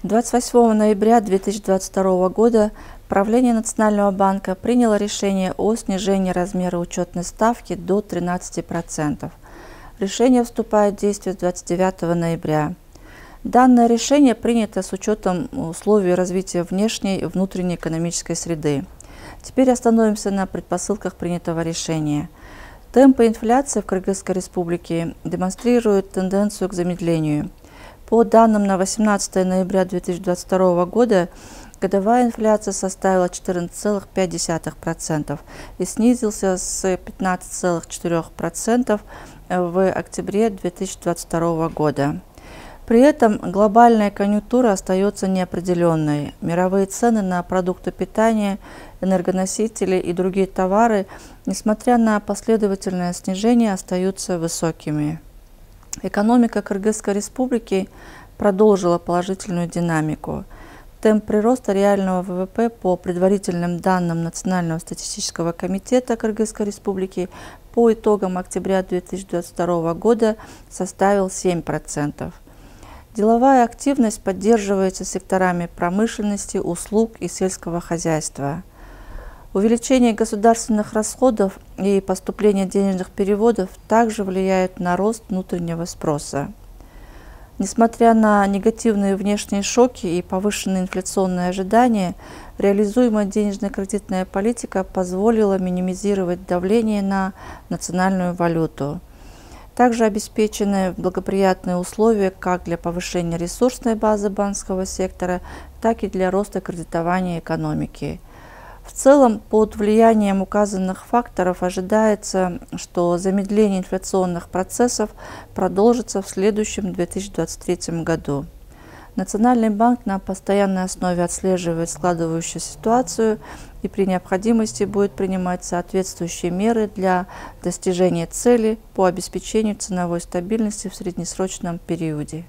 28 ноября 2022 года правление Национального банка приняло решение о снижении размера учетной ставки до 13%. Решение вступает в действие 29 ноября. Данное решение принято с учетом условий развития внешней и внутренней экономической среды. Теперь остановимся на предпосылках принятого решения. Темпы инфляции в Кыргызской республике демонстрируют тенденцию к замедлению. По данным на 18 ноября 2022 года, годовая инфляция составила 14,5% и снизился с 15,4% в октябре 2022 года. При этом глобальная конъюнктура остается неопределенной. Мировые цены на продукты питания, энергоносители и другие товары, несмотря на последовательное снижение, остаются высокими. Экономика Кыргызской республики продолжила положительную динамику. Темп прироста реального ВВП по предварительным данным Национального статистического комитета Кыргызской республики по итогам октября 2022 года составил 7%. Деловая активность поддерживается секторами промышленности, услуг и сельского хозяйства. Увеличение государственных расходов и поступление денежных переводов также влияют на рост внутреннего спроса. Несмотря на негативные внешние шоки и повышенные инфляционные ожидания, реализуемая денежно-кредитная политика позволила минимизировать давление на национальную валюту. Также обеспечены благоприятные условия как для повышения ресурсной базы банковского сектора, так и для роста кредитования экономики. В целом, под влиянием указанных факторов ожидается, что замедление инфляционных процессов продолжится в следующем 2023 году. Национальный банк на постоянной основе отслеживает складывающуюся ситуацию и при необходимости будет принимать соответствующие меры для достижения цели по обеспечению ценовой стабильности в среднесрочном периоде.